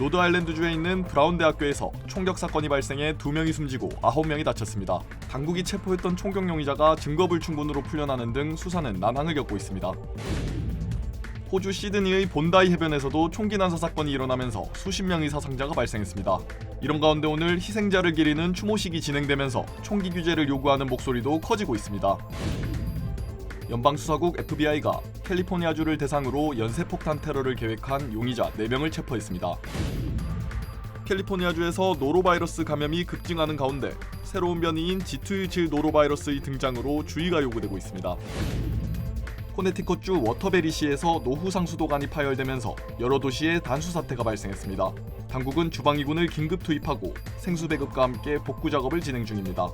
로드아일랜드주에 있는 브라운 대학교에서 총격 사건이 발생해 2명이 숨지고 9명이 다쳤습니다. 당국이 체포했던 총격 용의자가 증거불충분으로 풀려나는 등 수사는 난항을 겪고 있습니다. 호주 시드니의 본다이 해변에서도 총기 난사 사건이 일어나면서 수십 명의 사상자가 발생했습니다. 이런 가운데 오늘 희생자를 기리는 추모식이 진행되면서 총기 규제를 요구하는 목소리도 커지고 있습니다. 연방수사국 FBI가 캘리포니아주를 대상으로 연쇄폭탄 테러를 계획한 용의자 4명을 체포했습니다. 캘리포니아주에서 노로바이러스 감염이 급증하는 가운데 새로운 변이인 G217 노로바이러스의 등장으로 주의가 요구되고 있습니다. 코네티컷주 워터베리시에서 노후 상수도관이 파열되면서 여러 도시에 단수 사태가 발생했습니다. 당국은 주방위군을 긴급 투입하고 생수 배급과 함께 복구 작업을 진행 중입니다.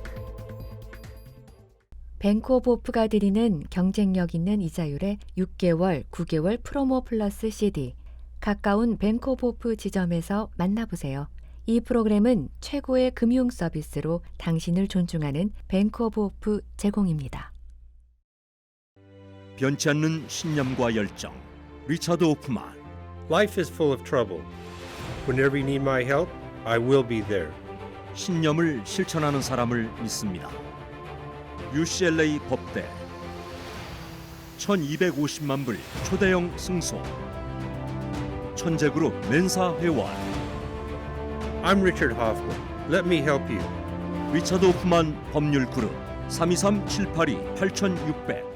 뱅크 오브 호프가 드리는 경쟁력 있는 이자율의 6개월, 9개월 프로모 플러스 CD. 가까운 뱅크 오브 호프 지점에서 만나보세요. 이 프로그램은 최고의 금융 서비스로 당신을 존중하는 뱅크 오브 호프 제공입니다. 변치 않는 신념과 열정. 리차드 호프만. Life is full of trouble. Whenever you need my help, I will be there. 신념을 실천하는 사람을 믿습니다. UCLA 법대 1250만 불 초대형 승소 천재그룹 멘사 회원 I'm Richard Hoffman. Let me help you. 리차드 호프만 법률그룹 323-782-8600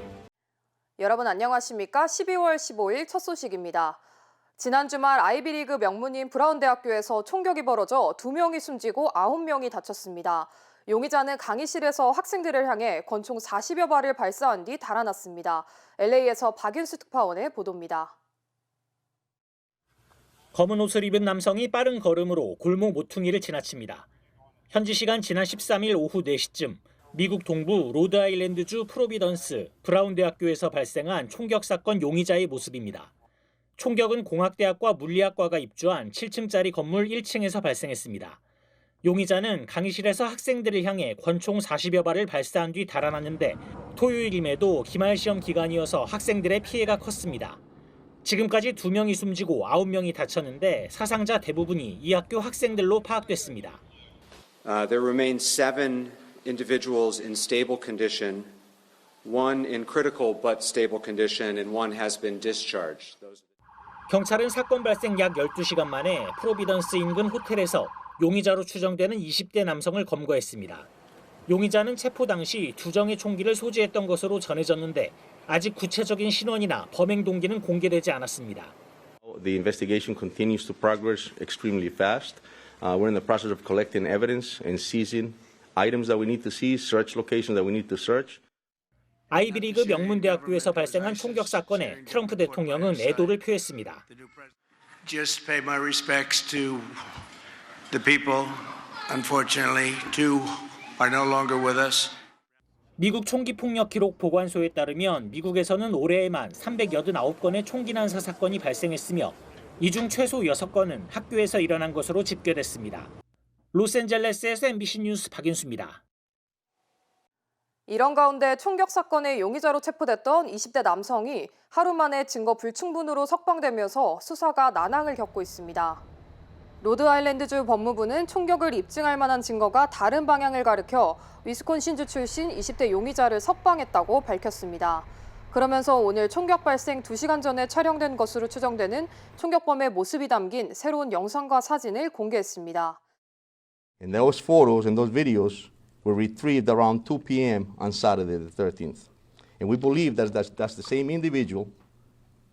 여러분 안녕하십니까? 12월 15일 첫 소식입니다. 지난 주말 아이비리그 명문인 브라운 대학교에서 총격이 벌어져 2명이 숨지고 9명이 다쳤습니다. 용의자는 강의실에서 학생들을 향해 권총 40여 발을 발사한 뒤 달아났습니다. LA에서 박윤수 특파원의 보도입니다. 검은 옷을 입은 남성이 빠른 걸음으로 골목 모퉁이를 지나칩니다. 현지 시간 지난 13일 오후 4시쯤 미국 동부 로드아일랜드주 프로비던스 브라운 대학교에서 발생한 총격 사건 용의자의 모습입니다. 총격은 공학대학과 물리학과가 입주한 7층짜리 건물 1층에서 발생했습니다. 용의자는 강의실에서 학생들을 향해 권총 40여 발을 발사한 뒤 달아났는데 토요일임에도 기말 시험 기간이어서 학생들의 피해가 컸습니다. 지금까지 2명이 숨지고 9명이 다쳤는데 사상자 대부분이 이 학교 학생들로 파악됐습니다. There remain 7 individuals in stable condition, 1 in critical but stable condition, and 1 has been discharged. 경찰은 사건 발생 약 12시간 만에 프로비던스 인근 호텔에서 용의자로 추정되는 20대 남성을 검거했습니다. 용의자는 체포 당시 2정의 총기를 소지했던 것으로 전해졌는데 아직 구체적인 신원이나 범행 동기는 공개되지 않았습니다. The investigation continues to progress extremely fast. We're in the process of collecting evidence and seizing items that we need to seize, search locations that we need to search. 아이비리그 명문대학교에서 발생한 총격 사건에 트럼프 대통령은 애도를 표했습니다. Just pay my respects to the people. Unfortunately, 2 are no longer with us. 미국 총기 폭력 기록 보관소에 따르면 미국에서는 올해에만 389건의 총기 난사 사건이 발생했으며 이 중 최소 6건은 학교에서 일어난 것으로 집계됐습니다. 로스앤젤레스에서 MBC 뉴스 박인수입니다. 이런 가운데 총격 사건의 용의자로 체포됐던 20대 남성이 하루 만에 증거 불충분으로 석방되면서 수사가 난항을 겪고 있습니다. 로드아일랜드주 법무부는 총격을 입증할 만한 증거가 다른 방향을 가리켜 위스콘신주 출신 20대 용의자를 석방했다고 밝혔습니다. 그러면서 오늘 총격 발생 2시간 전에 촬영된 것으로 추정되는 총격범의 모습이 담긴 새로운 영상과 사진을 공개했습니다. And those photos and those videos were retrieved around 2 p.m. on Saturday the 13th. And we believe that's the same individual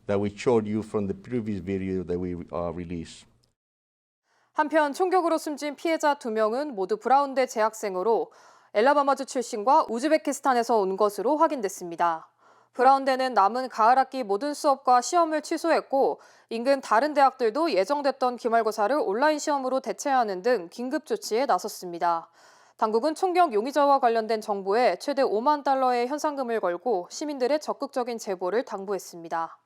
that we showed you from the previous video that we released. 한편 총격으로 숨진 피해자 2명은 모두 브라운대 재학생으로 엘라바마주 출신과 우즈베키스탄에서 온 것으로 확인됐습니다. 브라운대는 남은 가을 학기 모든 수업과 시험을 취소했고 인근 다른 대학들도 예정됐던 기말고사를 온라인 시험으로 대체하는 등 긴급 조치에 나섰습니다. 당국은 총격 용의자와 관련된 정보에 최대 5만 달러의 현상금을 걸고 시민들의 적극적인 제보를 당부했습니다.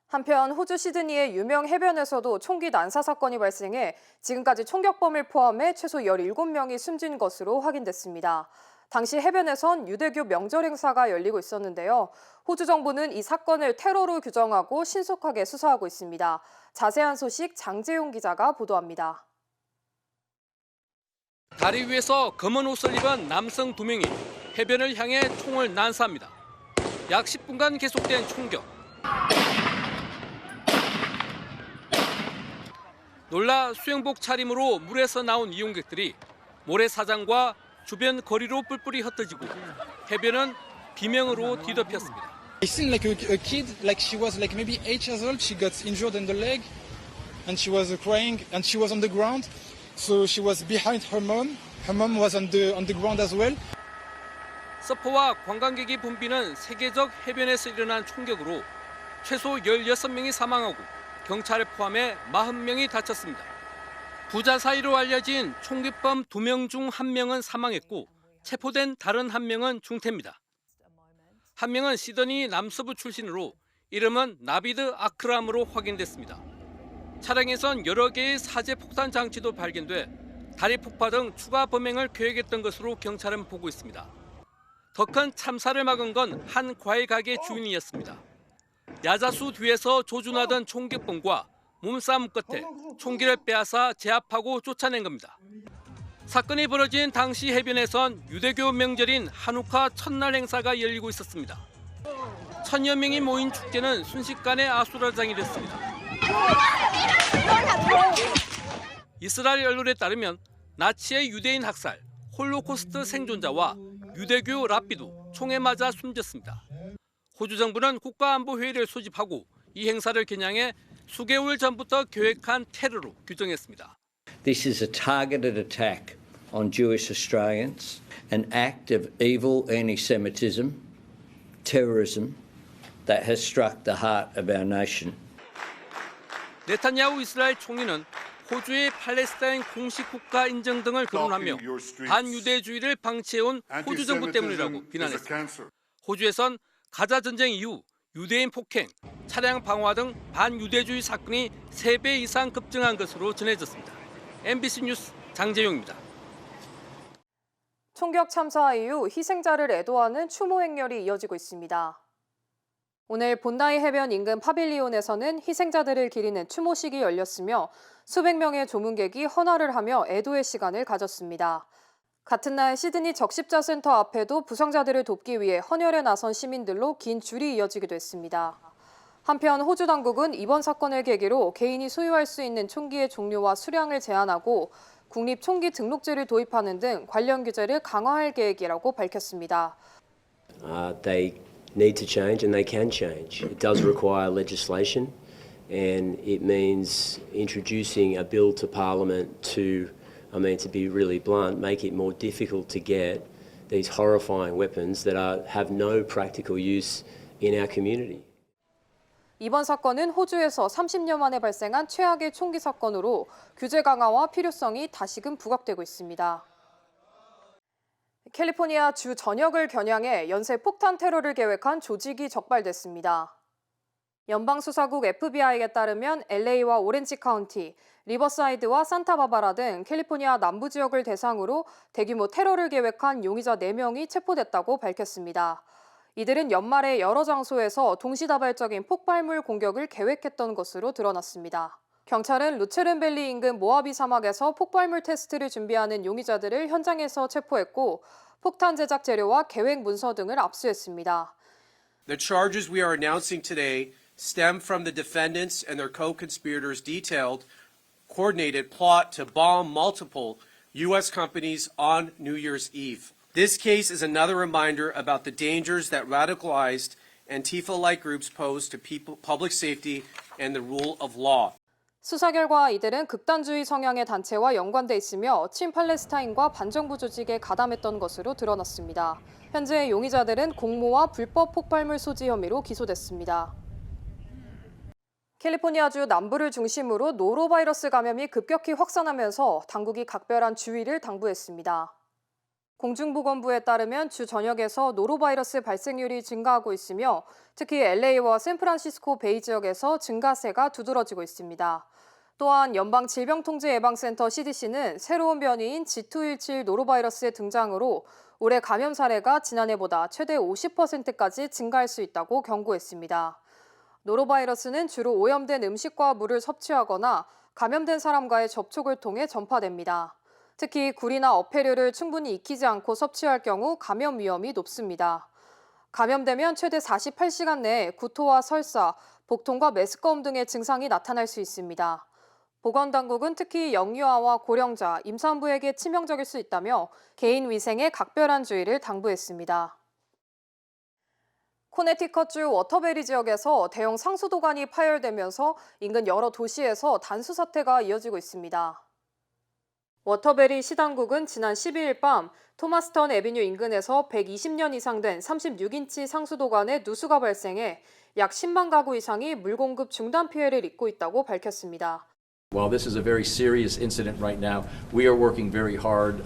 한편 호주 시드니의 유명 해변에서도 총기 난사 사건이 발생해 지금까지 총격범을 포함해 최소 17명이 숨진 것으로 확인됐습니다. 당시 해변에선 유대교 명절 행사가 열리고 있었는데요. 호주 정부는 이 사건을 테러로 규정하고 신속하게 수사하고 있습니다. 자세한 소식 장재용 기자가 보도합니다. 다리 위에서 검은 옷을 입은 남성 2명이 해변을 향해 총을 난사합니다. 약 10분간 계속된 총격. 놀라 수영복 차림으로 물에서 나온 이용객들이 모래사장과 주변 거리로 뿔뿔이 흩어지고 해변은 비명으로 뒤덮였습니다. I seen like a kid, like she was like maybe 8 years old. She got injured in the leg, and she was crying, and she was on the ground. So she was behind her mom. Her mom was on the ground as well. 서퍼와 관광객이 붐비는 세계적 해변에서 일어난 총격으로 최소 16명이 사망하고 경찰을 포함해 40명이 다쳤습니다. 부자 사이로 알려진 총기범 2명 중 1명은 사망했고 체포된 다른 1명은 중태입니다. 1명은 시드니 남서부 출신으로 이름은 나비드 아크람으로 확인됐습니다. 차량에선 여러 개의 사제 폭탄 장치도 발견돼 다리 폭파 등 추가 범행을 계획했던 것으로 경찰은 보고 있습니다. 더 큰 참사를 막은 건 한 과일 가게 주인이었습니다. 야자수 뒤에서 조준하던 총격범과 몸싸움 끝에 총기를 빼앗아 제압하고 쫓아낸 겁니다. 사건이 벌어진 당시 해변에선 유대교 명절인 한우카 첫날 행사가 열리고 있었습니다. 1000여 명이 모인 축제는 순식간에 아수라장이 됐습니다. 이스라엘 언론에 따르면 나치의 유대인 학살, 홀로코스트 생존자와 유대교 랍비도 총에 맞아 숨졌습니다. 호주 정부는 국가안보회의를 소집하고 이 행사를 겨냥해 수개월 전부터 계획한 테러로 규정했습니다. This is a targeted attack on Jewish Australians, an act of evil anti-Semitism, terrorism that has struck the heart of our nation. 네타냐후 이스라엘 총리는 호주의 팔레스타인 공식 국가 인정 등을 거론하며 반유대주의를 방치해온 호주 정부 때문이라고 비난했습니다. 호주에선 가자 전쟁 이후 유대인 폭행, 차량 방화 등 반유대주의 사건이 3배 이상 급증한 것으로 전해졌습니다. MBC 뉴스 장재용입니다. 총격 참사 이후 희생자를 애도하는 추모 행렬이 이어지고 있습니다. 오늘 본다이 해변 인근 파빌리온에서는 희생자들을 기리는 추모식이 열렸으며 수백 명의 조문객이 헌화를 하며 애도의 시간을 가졌습니다. 같은 날 시드니 적십자센터 앞에도 부상자들을 돕기 위해 헌혈에 나선 시민들로 긴 줄이 이어지기도 했습니다. 한편 호주 당국은 이번 사건을 계기로 개인이 소유할 수 있는 총기의 종류와 수량을 제한하고 국립 총기 등록제를 도입하는 등 관련 규제를 강화할 계획이라고 밝혔습니다. They need to change and they can change. It does require legislation and it means introducing a bill to Parliament to be really blunt, make it more difficult to get these horrifying weapons that have no practical use in our community. 이번 사건은 호주에서 30년 만에 발생한 최악의 총기 사건으로 규제 강화와 필요성이 다시금 부각되고 있습니다. 캘리포니아 주 전역을 겨냥해 연쇄 폭탄 테러를 계획한 조직이 적발됐습니다. 연방수사국 FBI에 따르면 LA와 오렌지 카운티, 리버사이드와 산타바바라 등 캘리포니아 남부 지역을 대상으로 대규모 테러를 계획한 용의자 4명이 체포됐다고 밝혔습니다. 이들은 연말에 여러 장소에서 동시다발적인 폭발물 공격을 계획했던 것으로 드러났습니다. 경찰은 루체른밸리 인근 모하비 사막에서 폭발물 테스트를 준비하는 용의자들을 현장에서 체포했고 폭탄 제작 재료와 계획 문서 등을 압수했습니다. The charges we are announcing today stem from the defendants and their co-conspirators' detailed, coordinated plot to bomb multiple U.S. companies on New Year's Eve. This case is another reminder about the dangers that radicalized Antifa-like groups pose to public safety and the rule of law. 수사 결과 이들은 극단주의 성향의 단체와 연관돼 있으며 친팔레스타인과 반정부 조직에 가담했던 것으로 드러났습니다. 현재 용의자들은 공모와 불법 폭발물 소지 혐의로 기소됐습니다. 캘리포니아주 남부를 중심으로 노로바이러스 감염이 급격히 확산하면서 당국이 각별한 주의를 당부했습니다. 공중보건부에 따르면 주 전역에서 노로바이러스 발생률이 증가하고 있으며 특히 LA와 샌프란시스코 베이 지역에서 증가세가 두드러지고 있습니다. 또한 연방질병통제예방센터 CDC는 새로운 변이인 G217 노로바이러스의 등장으로 올해 감염 사례가 지난해보다 최대 50%까지 증가할 수 있다고 경고했습니다. 노로바이러스는 주로 오염된 음식과 물을 섭취하거나 감염된 사람과의 접촉을 통해 전파됩니다. 특히 굴이나 어패류를 충분히 익히지 않고 섭취할 경우 감염 위험이 높습니다. 감염되면 최대 48시간 내에 구토와 설사, 복통과 메스꺼움 등의 증상이 나타날 수 있습니다. 보건당국은 특히 영유아와 고령자, 임산부에게 치명적일 수 있다며 개인 위생에 각별한 주의를 당부했습니다. 코네티컷주 워터베리 지역에서 대형 상수도관이 파열되면서 인근 여러 도시에서 단수 사태가 이어지고 있습니다. 워터베리 시당국은 지난 12일 밤 토마스턴 애비뉴 인근에서 120년 이상 된 36인치 상수도관에 누수가 발생해 약 10만 가구 이상이 물 공급 중단 피해를 입고 있다고 밝혔습니다. While this is a very serious incident right now, we are working very hard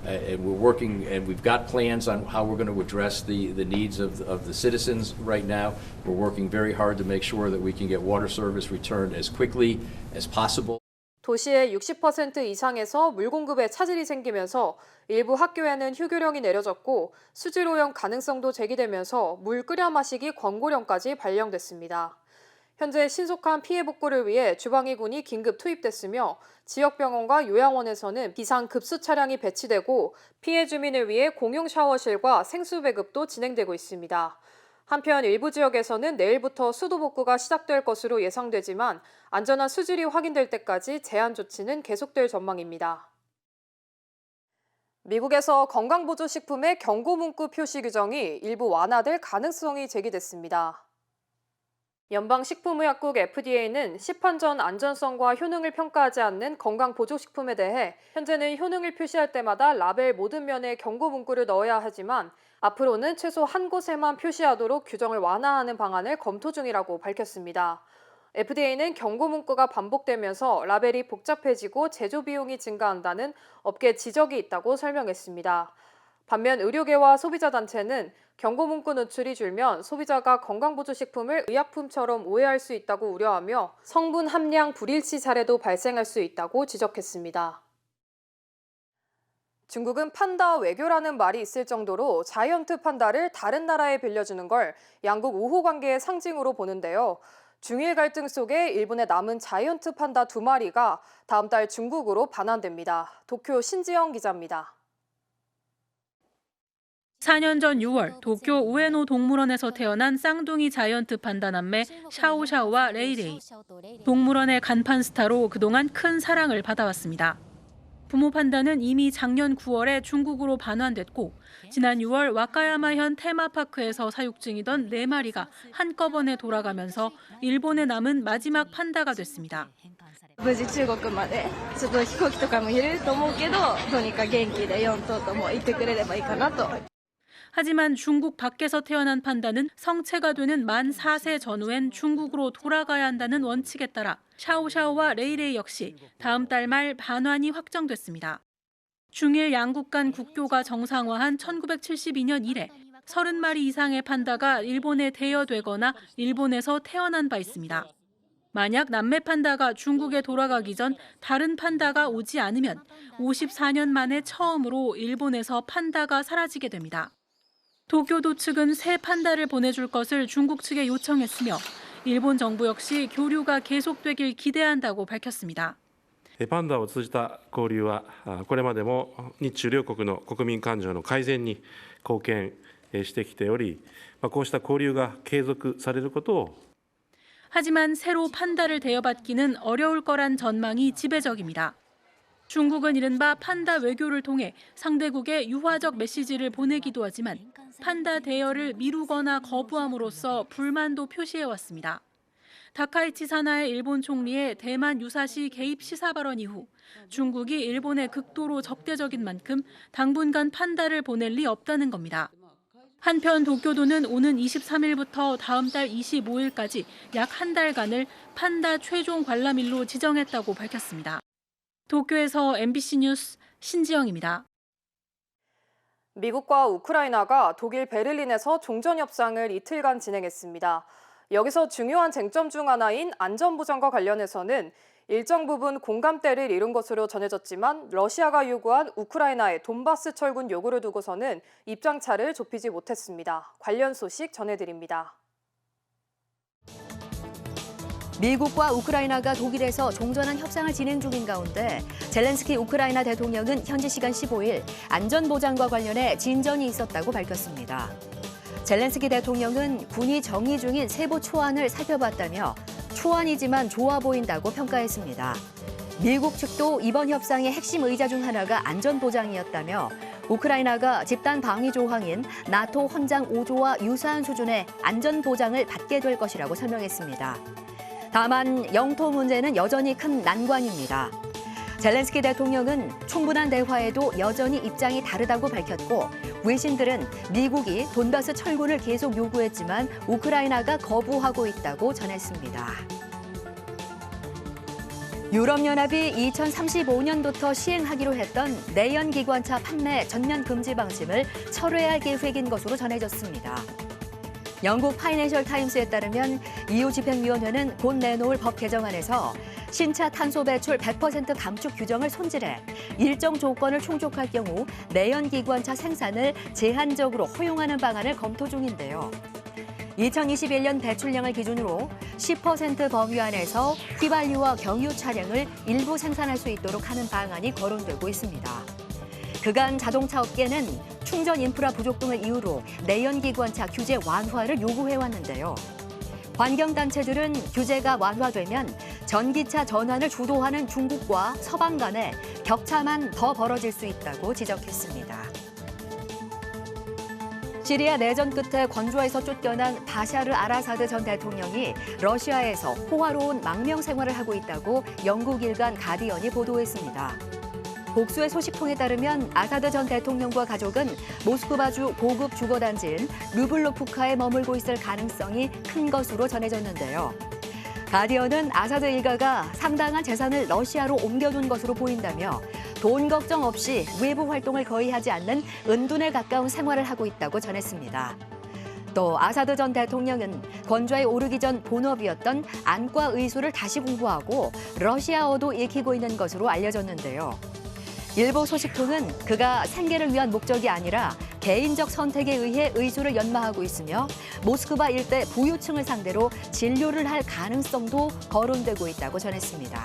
and we're working and we've got plans on how we're going to address the needs of the citizens right now. We're working very hard to make sure that we can get water service returned as quickly as possible. 도시의 60% 이상에서 물 공급에 차질이 생기면서 일부 학교에는 휴교령이 내려졌고 수질 오염 가능성도 제기되면서 물 끓여 마시기 권고령까지 발령됐습니다. 현재 신속한 피해 복구를 위해 주방위군이 긴급 투입됐으며 지역 병원과 요양원에서는 비상 급수 차량이 배치되고 피해 주민을 위해 공용 샤워실과 생수 배급도 진행되고 있습니다. 한편 일부 지역에서는 내일부터 수도 복구가 시작될 것으로 예상되지만 안전한 수질이 확인될 때까지 제한 조치는 계속될 전망입니다. 미국에서 건강보조식품의 경고 문구 표시 규정이 일부 완화될 가능성이 제기됐습니다. 연방식품의약국 FDA는 시판 전 안전성과 효능을 평가하지 않는 건강보조식품에 대해 현재는 효능을 표시할 때마다 라벨 모든 면에 경고 문구를 넣어야 하지만 앞으로는 최소 한 곳에만 표시하도록 규정을 완화하는 방안을 검토 중이라고 밝혔습니다. FDA는 경고 문구가 반복되면서 라벨이 복잡해지고 제조 비용이 증가한다는 업계 지적이 있다고 설명했습니다. 반면 의료계와 소비자단체는 경고 문구 노출이 줄면 소비자가 건강보조식품을 의약품처럼 오해할 수 있다고 우려하며 성분 함량 불일치 사례도 발생할 수 있다고 지적했습니다. 중국은 판다 외교라는 말이 있을 정도로 자이언트 판다를 다른 나라에 빌려주는 걸 양국 우호 관계의 상징으로 보는데요. 중일 갈등 속에 일본에 남은 자이언트 판다 2마리가 다음 달 중국으로 반환됩니다. 도쿄 신지영 기자입니다. 4년 전 6월 도쿄 우에노 동물원에서 태어난 쌍둥이 자이언트 판다 남매 샤오샤오와 레이레이. 동물원의 간판 스타로 그동안 큰 사랑을 받아왔습니다. 부모 판다는 이미 작년 9월에 중국으로 반환됐고 지난 6월 와카야마현 테마파크에서 사육 중이던 4마리가 한꺼번에 돌아가면서 일본에 남은 마지막 판다가 됐습니다. 無事中国までちょっと飛行機とかも揺れると思うけどとにかく元気で4頭とも行ってくれればいいかなと. 하지만 중국 밖에서 태어난 판다는 성체가 되는 만 4세 전후엔 중국으로 돌아가야 한다는 원칙에 따라 샤오샤오와 레이레이 역시 다음 달 말 반환이 확정됐습니다. 중일 양국 간 국교가 정상화한 1972년 이래 30마리 이상의 판다가 일본에 대여되거나 일본에서 태어난 바 있습니다. 만약 남매 판다가 중국에 돌아가기 전 다른 판다가 오지 않으면 54년 만에 처음으로 일본에서 판다가 사라지게 됩니다. 도쿄도 측은 새 판다를 보내줄 것을 중국 측에 요청했으며 일본 정부 역시 교류가 계속되길 기대한다고 밝혔습니다. パンダを通じた交流はこれまでも日中両国の国民感情の改善に貢献してきており、こうした交流が継続されることを 하지만 새로 판다를 대여받기는 어려울 거란 전망이 지배적입니다. 중국은 이른바 판다 외교를 통해 상대국에 유화적 메시지를 보내기도 하지만 판다 대여를 미루거나 거부함으로써 불만도 표시해왔습니다. 다카이치 사나의 일본 총리의 대만 유사시 개입 시사 발언 이후 중국이 일본에 극도로 적대적인 만큼 당분간 판다를 보낼 리 없다는 겁니다. 한편 도쿄도는 오는 23일부터 다음 달 25일까지 약 한 달간을 판다 최종 관람일로 지정했다고 밝혔습니다. 도쿄에서 MBC 뉴스 신지영입니다. 미국과 우크라이나가 독일 베를린에서 종전 협상을 이틀간 진행했습니다. 여기서 중요한 쟁점 중 하나인 안전보장과 관련해서는 일정 부분 공감대를 이룬 것으로 전해졌지만 러시아가 요구한 우크라이나의 돈바스 철군 요구를 두고서는 입장차를 좁히지 못했습니다. 관련 소식 전해드립니다. 미국과 우크라이나가 독일에서 종전한 협상을 진행 중인 가운데 젤렌스키 우크라이나 대통령은 현지 시간 15일 안전보장과 관련해 진전이 있었다고 밝혔습니다. 젤렌스키 대통령은 군이 정의 중인 세부 초안을 살펴봤다며 초안이지만 좋아 보인다고 평가했습니다. 미국 측도 이번 협상의 핵심 의자 중 하나가 안전보장이었다며 우크라이나가 집단 방위 조항인 나토 헌장 5조와 유사한 수준의 안전보장을 받게 될 것이라고 설명했습니다. 다만 영토 문제는 여전히 큰 난관입니다. 젤렌스키 대통령은 충분한 대화에도 여전히 입장이 다르다고 밝혔고 외신들은 미국이 돈바스 철군을 계속 요구했지만 우크라이나가 거부하고 있다고 전했습니다. 유럽연합이 2035년부터 시행하기로 했던 내연기관차 판매 전면 금지 방침을 철회할 계획인 것으로 전해졌습니다. 영국 파이낸셜 타임스에 따르면 EU 집행위원회는 곧 내놓을 법 개정안에서 신차 탄소 배출 100% 감축 규정을 손질해 일정 조건을 충족할 경우 내연기관차 생산을 제한적으로 허용하는 방안을 검토 중인데요. 2021년 배출량을 기준으로 10% 범위 안에서 휘발유와 경유 차량을 일부 생산할 수 있도록 하는 방안이 거론되고 있습니다. 그간 자동차 업계는 충전 인프라 부족 등을 이유로 내연기관차 규제 완화를 요구해왔는데요. 환경단체들은 규제가 완화되면 전기차 전환을 주도하는 중국과 서방 간의 격차만 더 벌어질 수 있다고 지적했습니다. 시리아 내전 끝에 건조에서 쫓겨난 바샤르 아라사드 전 대통령이 러시아에서 호화로운 망명 생활을 하고 있다고 영국 일간 가디언이 보도했습니다. 복수의 소식통에 따르면 아사드 전 대통령과 가족은 모스크바주 고급 주거단지인 르블로프카에 머물고 있을 가능성이 큰 것으로 전해졌는데요. 가디언은 아사드 일가가 상당한 재산을 러시아로 옮겨둔 것으로 보인다며 돈 걱정 없이 외부 활동을 거의 하지 않는 은둔에 가까운 생활을 하고 있다고 전했습니다. 또 아사드 전 대통령은 권좌에 오르기 전 본업이었던 안과 의술을 다시 공부하고 러시아어도 익히고 있는 것으로 알려졌는데요. 일부 소식통은 그가 생계를 위한 목적이 아니라 개인적 선택에 의해 의술을 연마하고 있으며 모스크바 일대 부유층을 상대로 진료를 할 가능성도 거론되고 있다고 전했습니다.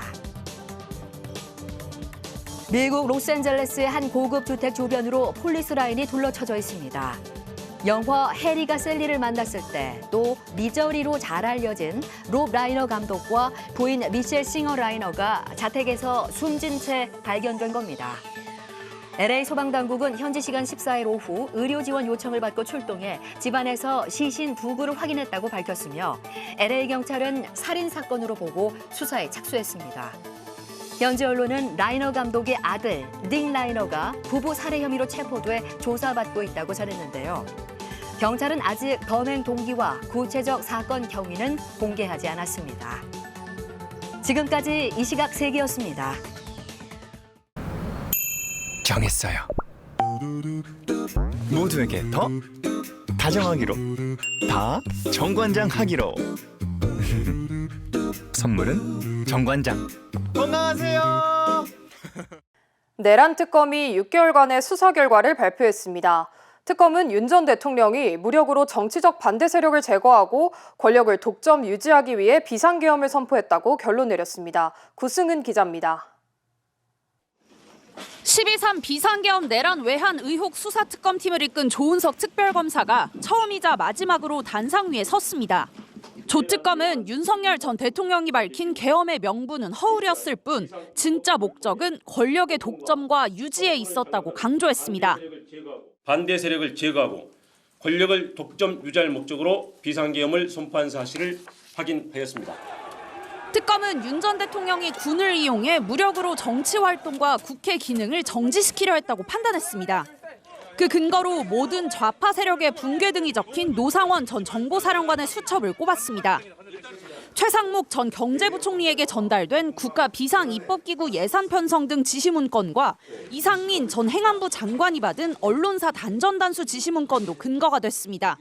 미국 로스앤젤레스의 한 고급 주택 주변으로 폴리스 라인이 둘러쳐져 있습니다. 영화 해리가 셀리를 만났을 때 또 미저리로 잘 알려진 롭 라이너 감독과 부인 미셸 싱어 라이너가 자택에서 숨진 채 발견된 겁니다. LA 소방당국은 현지 시간 14일 오후 의료 지원 요청을 받고 출동해 집안에서 시신 두 구를 확인했다고 밝혔으며 LA 경찰은 살인 사건으로 보고 수사에 착수했습니다. 현지 언론은 라이너 감독의 아들 닉 라이너가 부부 살해 혐의로 체포돼 조사받고 있다고 전했는데요. 경찰은 아직 범행 동기와 구체적 사건 경위는 공개하지 않았습니다. 지금까지 이 시각 세계였습니다. 정했어요. 모두에게 더 다정하기로, 다 정관장하기로. 선물은 정관장. 건강하세요. 내란 특검이 6개월간의 수사 결과를 발표했습니다. 특검은 윤 전 대통령이 무력으로 정치적 반대 세력을 제거하고 권력을 독점 유지하기 위해 비상계엄을 선포했다고 결론 내렸습니다. 구승은 기자입니다. 12.3 비상계엄 내란 외환 의혹 수사특검팀을 이끈 조은석 특별검사가 처음이자 마지막으로 단상 위에 섰습니다. 조 특검은 윤석열 전 대통령이 밝힌 계엄의 명분은 허울이었을 뿐 진짜 목적은 권력의 독점과 유지에 있었다고 강조했습니다. 반대 세력을 제거하고 권력을 독점 유지할 목적으로 비상계엄을 선포한 사실을 확인하였습니다. 특검은 윤 전 대통령이 군을 이용해 무력으로 정치 활동과 국회 기능을 정지시키려 했다고 판단했습니다. 그 근거로 모든 좌파 세력의 붕괴 등이 적힌 노상원 전 정보사령관의 수첩을 꼽았습니다. 최상목 전 경제부총리에게 전달된 국가 비상입법기구 예산 편성 등 지시문건과 이상민 전 행안부 장관이 받은 언론사 단전단수 지시문건도 근거가 됐습니다.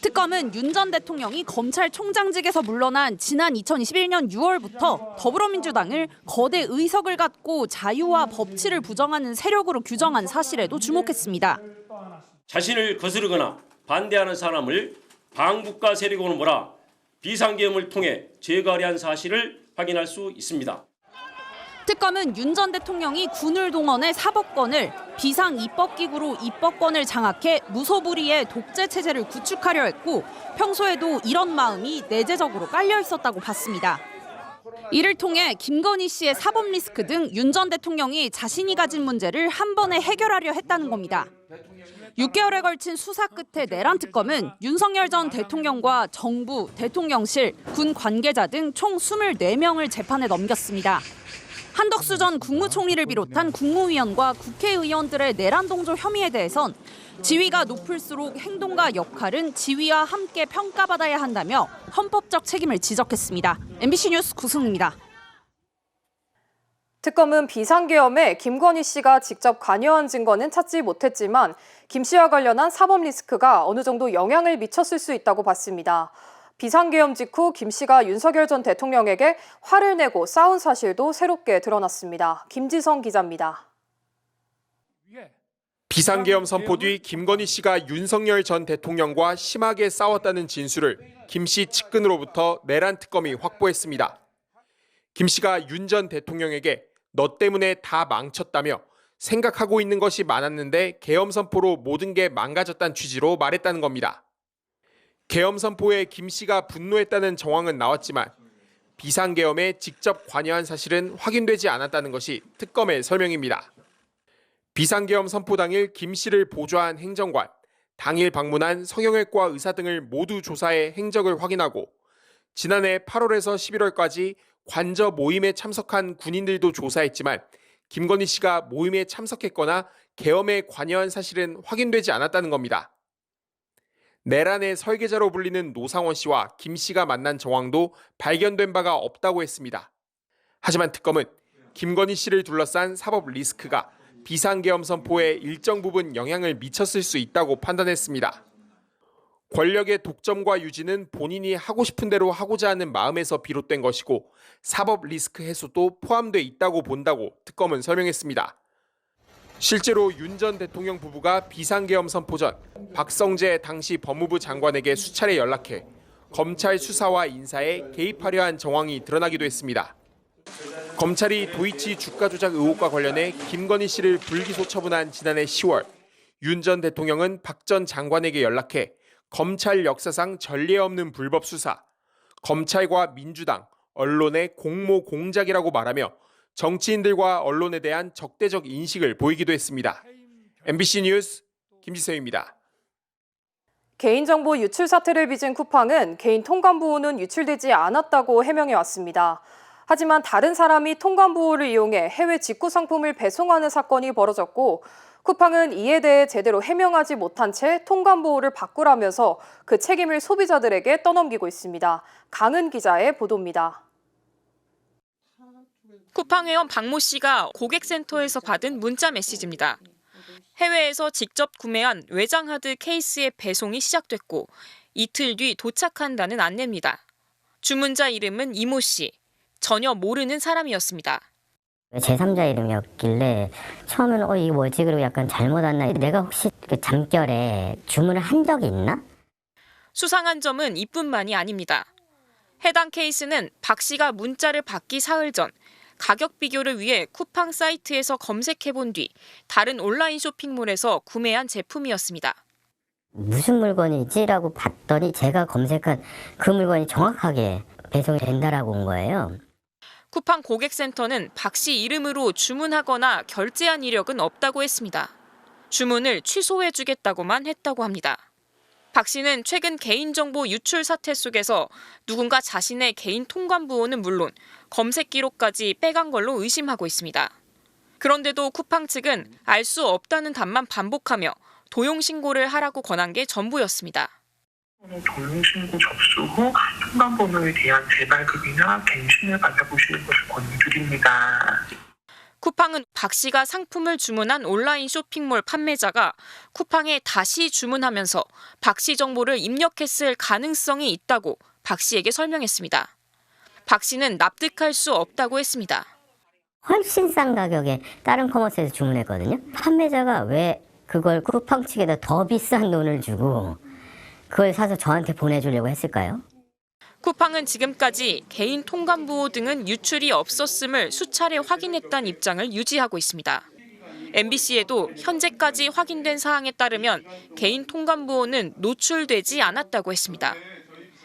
특검은 윤 전 대통령이 검찰총장직에서 물러난 지난 2021년 6월부터 더불어민주당을 거대 의석을 갖고 자유와 법치를 부정하는 세력으로 규정한 사실에도 주목했습니다. 자신을 거스르거나 반대하는 사람을 반국가 세력으로 몰아 비상계엄을 통해 제거하려 한 사실을 확인할 수 있습니다. 특검은 윤 전 대통령이 군을 동원해 사법권을 비상입법기구로 입법권을 장악해 무소불위의 독재 체제를 구축하려 했고 평소에도 이런 마음이 내재적으로 깔려 있었다고 봤습니다. 이를 통해 김건희 씨의 사법 리스크 등 윤 전 대통령이 자신이 가진 문제를 한 번에 해결하려 했다는 겁니다. 6개월에 걸친 수사 끝에 내란 특검은 윤석열 전 대통령과 정부, 대통령실, 군 관계자 등 총 24명을 재판에 넘겼습니다. 한덕수 전 국무총리를 비롯한 국무위원과 국회의원들의 내란 동조 혐의에 대해선 지위가 높을수록 행동과 역할은 지위와 함께 평가받아야 한다며 헌법적 책임을 지적했습니다. MBC 뉴스 구승우입니다. 특검은 비상계엄에 김건희 씨가 직접 관여한 증거는 찾지 못했지만 김 씨와 관련한 사법 리스크가 어느 정도 영향을 미쳤을 수 있다고 봤습니다. 비상계엄 직후 김 씨가 윤석열 전 대통령에게 화를 내고 싸운 사실도 새롭게 드러났습니다. 김지성 기자입니다. 비상계엄 선포 뒤 김건희 씨가 윤석열 전 대통령과 심하게 싸웠다는 진술을 김 씨 측근으로부터 내란 특검이 확보했습니다. 김 씨가 윤 전 대통령에게 너 때문에 다 망쳤다며 생각하고 있는 것이 많았는데 계엄 선포로 모든 게 망가졌다는 취지로 말했다는 겁니다. 계엄 선포에 김 씨가 분노했다는 정황은 나왔지만 비상계엄에 직접 관여한 사실은 확인되지 않았다는 것이 특검의 설명입니다. 비상계엄 선포 당일 김 씨를 보좌한 행정관, 당일 방문한 성형외과 의사 등을 모두 조사해 행적을 확인하고 지난해 8월에서 11월까지 관저 모임에 참석한 군인들도 조사했지만 김건희 씨가 모임에 참석했거나 계엄에 관여한 사실은 확인되지 않았다는 겁니다. 내란의 설계자로 불리는 노상원 씨와 김 씨가 만난 정황도 발견된 바가 없다고 했습니다. 하지만 특검은 김건희 씨를 둘러싼 사법 리스크가 비상계엄 선포에 일정 부분 영향을 미쳤을 수 있다고 판단했습니다. 권력의 독점과 유지는 본인이 하고 싶은 대로 하고자 하는 마음에서 비롯된 것이고 사법 리스크 해소도 포함돼 있다고 본다고 특검은 설명했습니다. 실제로 윤 전 대통령 부부가 비상계엄 선포 전 박성재 당시 법무부 장관에게 수차례 연락해 검찰 수사와 인사에 개입하려 한 정황이 드러나기도 했습니다. 검찰이 도이치 주가 조작 의혹과 관련해 김건희 씨를 불기소 처분한 지난해 10월 윤 전 대통령은 박 전 장관에게 연락해 검찰 역사상 전례 없는 불법 수사, 검찰과 민주당, 언론의 공모 공작이라고 말하며 정치인들과 언론에 대한 적대적 인식을 보이기도 했습니다. MBC 뉴스 김지성입니다. 개인정보 유출 사태를 빚은 쿠팡은 개인 통관보호는 유출되지 않았다고 해명해 왔습니다. 하지만 다른 사람이 통관보호를 이용해 해외 직구 상품을 배송하는 사건이 벌어졌고 쿠팡은 이에 대해 제대로 해명하지 못한 채 통관보호를 바꾸라면서 그 책임을 소비자들에게 떠넘기고 있습니다. 강은 기자의 보도입니다. 쿠팡 회원 박모 씨가 고객센터에서 받은 문자 메시지입니다. 해외에서 직접 구매한 외장하드 케이스의 배송이 시작됐고 이틀 뒤 도착한다는 안내입니다. 주문자 이름은 이모 씨, 전혀 모르는 사람이었습니다. 제3자 이름이었길래 처음에는 이게 뭐지? 그리고 약간 잘못 왔나? 내가 혹시 그 잠결에 주문을 한 적이 있나? 수상한 점은 이뿐만이 아닙니다. 해당 케이스는 박 씨가 문자를 받기 사흘 전 가격 비교를 위해 쿠팡 사이트에서 검색해본 뒤 다른 온라인 쇼핑몰에서 구매한 제품이었습니다. 무슨 물건이지라고 봤더니 제가 검색한 그 물건이 정확하게 배송이 된다라고 온 거예요. 쿠팡 고객센터는 박 씨 이름으로 주문하거나 결제한 이력은 없다고 했습니다. 주문을 취소해주겠다고만 했다고 합니다. 박 씨는 최근 개인정보 유출 사태 속에서 누군가 자신의 개인 통관부호는 물론 검색 기록까지 빼간 걸로 의심하고 있습니다. 그런데도 쿠팡 측은 알 수 없다는 답만 반복하며 도용신고를 하라고 권한 게 전부였습니다. 도용신고 접수 후 통관번호에 대한 재발급이나 갱신을 받아보시는 것을 권유드립니다. 쿠팡은 박 씨가 상품을 주문한 온라인 쇼핑몰 판매자가 쿠팡에 다시 주문하면서 박 씨 정보를 입력했을 가능성이 있다고 박 씨에게 설명했습니다. 박 씨는 납득할 수 없다고 했습니다. 훨씬 싼 가격에 다른 커머스에서 주문했거든요. 판매자가 왜 그걸 쿠팡 측에다 더 비싼 돈을 주고 그걸 사서 저한테 보내주려고 했을까요? 쿠팡은 지금까지 개인 통관부호 등은 유출이 없었음을 수차례 확인했다는 입장을 유지하고 있습니다. MBC에도 현재까지 확인된 사항에 따르면 개인 통관부호는 노출되지 않았다고 했습니다.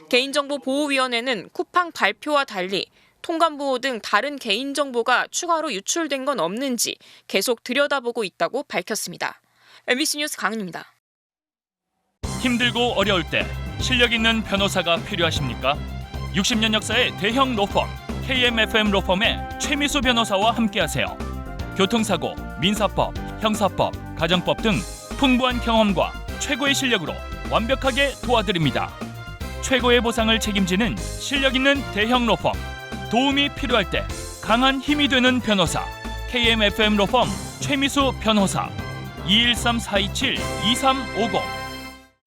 개인정보보호위원회는 쿠팡 발표와 달리 통관부호 등 다른 개인정보가 추가로 유출된 건 없는지 계속 들여다보고 있다고 밝혔습니다. MBC 뉴스 강은입니다. 힘들고 어려울 때 실력 있는 변호사가 필요하십니까? 60년 역사의 대형 로펌 KMFM 로펌의 최미수 변호사와 함께하세요. 교통사고, 민사법, 형사법, 가정법 등 풍부한 경험과 최고의 실력으로 완벽하게 도와드립니다. 최고의 보상을 책임지는 실력 있는 대형 로펌. 도움이 필요할 때 강한 힘이 되는 변호사 KMFM 로펌 최미수 변호사 213-427-2350.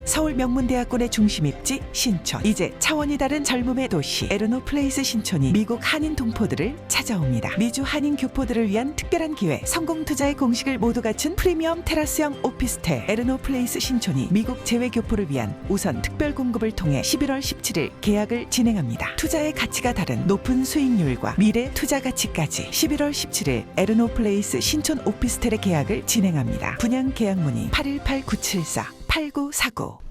서울 명문대학군의 중심 입지 신촌. 이제 차원이 다른 젊음의 도시 에르노플레이스 신촌이 미국 한인 동포들을 찾아옵니다. 미주 한인 교포들을 위한 특별한 기회, 성공 투자의 공식을 모두 갖춘 프리미엄 테라스형 오피스텔 에르노플레이스 신촌이 미국 재외 교포를 위한 우선 특별 공급을 통해 11월 17일 계약을 진행합니다. 투자의 가치가 다른 높은 수익률과 미래 투자 가치까지 11월 17일 에르노플레이스 신촌 오피스텔의 계약을 진행합니다. 분양 계약 문의 818-974-8949.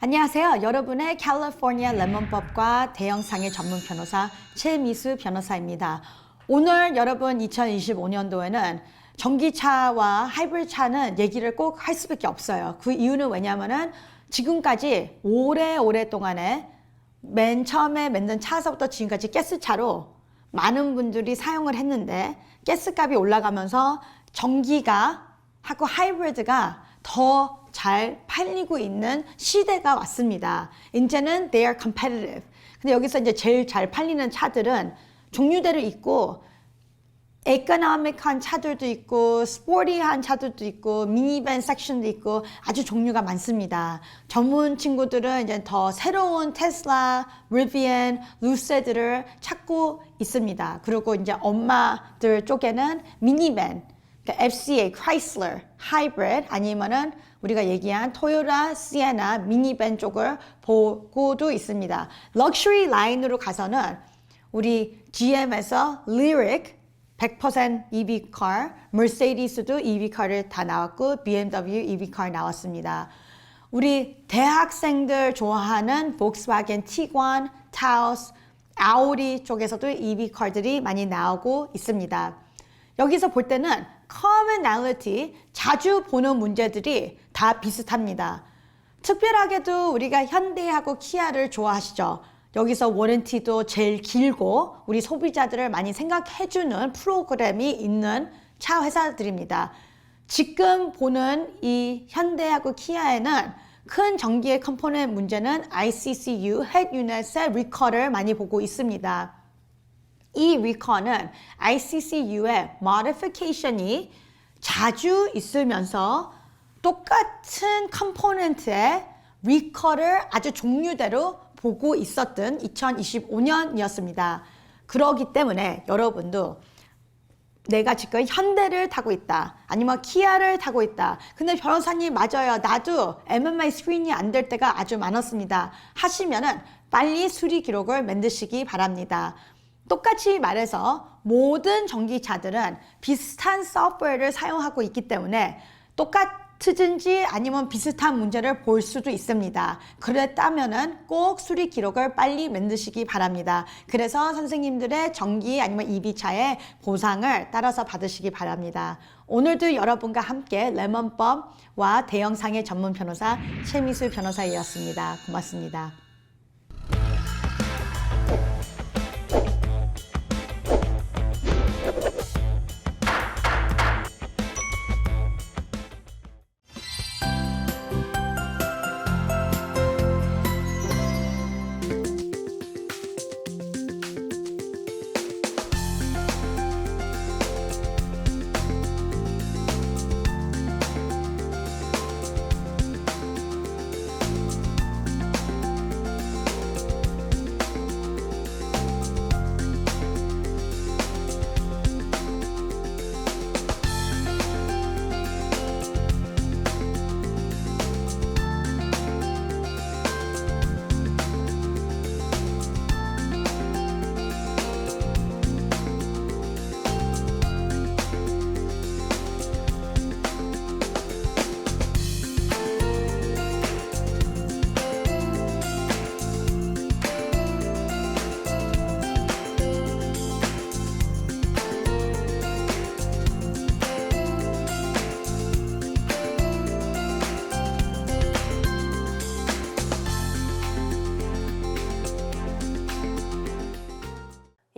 안녕하세요. 여러분의 캘리포니아 레몬법과 대형상해 전문 변호사 최미수 변호사입니다. 오늘 여러분 2025년도에는 전기차와 하이브리드차는 얘기를 꼭 할 수밖에 없어요. 그 이유는 왜냐하면은 지금까지 오래동안에 맨 처음에 만든 차서부터 지금까지 가스차로 많은 분들이 사용을 했는데 가스값이 올라가면서 전기가 하고 하이브리드가 더 잘 팔리고 있는 시대가 왔습니다. 이제는 they are competitive. 근데 여기서 이제 제일 잘 팔리는 차들은 종류대로 있고 에코노믹한 차들도 있고 스포티한 차들도 있고 미니밴 섹션도 있고 아주 종류가 많습니다. 전문 친구들은 이제 더 새로운 테슬라, 리비안, 루세드를 찾고 있습니다. 그리고 이제 엄마들 쪽에는 미니밴, 그러니까 FCA, 크라이슬러, 하이브리드 아니면은 우리가 얘기한 토요타, 시에나, 미니밴 쪽을 보고도 있습니다. 럭셔리 라인으로 가서는 우리 GM에서 리릭 100% EV car, 머세디스도 EV car를 다 나왔고 BMW EV car 나왔습니다. 우리 대학생들 좋아하는 볼kswagen 티관, 타우스, 아우디 쪽에서도 EV car들이 많이 나오고 있습니다. 여기서 볼 때는 commonality, 자주 보는 문제들이 다 비슷합니다. 특별하게도 우리가 현대하고 키아를 좋아하시죠. 여기서 워런티도 제일 길고 우리 소비자들을 많이 생각해주는 프로그램이 있는 차 회사들입니다. 지금 보는 이 현대하고 키아에는 큰 전기의 컴포넌트 문제는 ICCU, 헤드 유닛의 리콜을 많이 보고 있습니다. 이 리콜은 ICCU의 modification이 자주 있으면서 똑같은 컴포넌트의 리콜을 아주 종류대로 보고 있었던 2025년이었습니다. 그렇기 때문에 여러분도 내가 지금 현대를 타고 있다. 아니면 키아를 타고 있다. 근데 변호사님 맞아요. 나도 MMI 스크린이 안 될 때가 아주 많았습니다. 하시면은 빨리 수리 기록을 만드시기 바랍니다. 똑같이 말해서 모든 전기차들은 비슷한 소프트웨어를 사용하고 있기 때문에 똑같은지 아니면 비슷한 문제를 볼 수도 있습니다. 그랬다면은 꼭 수리 기록을 빨리 만드시기 바랍니다. 그래서 선생님들의 전기 아니면 EV차의 보상을 따라서 받으시기 바랍니다. 오늘도 여러분과 함께 레몬법과 대형상해 전문 변호사 최미수 변호사이었습니다. 고맙습니다.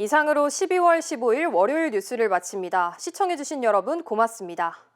이상으로 12월 15일 월요일 뉴스를 마칩니다. 시청해주신 여러분 고맙습니다.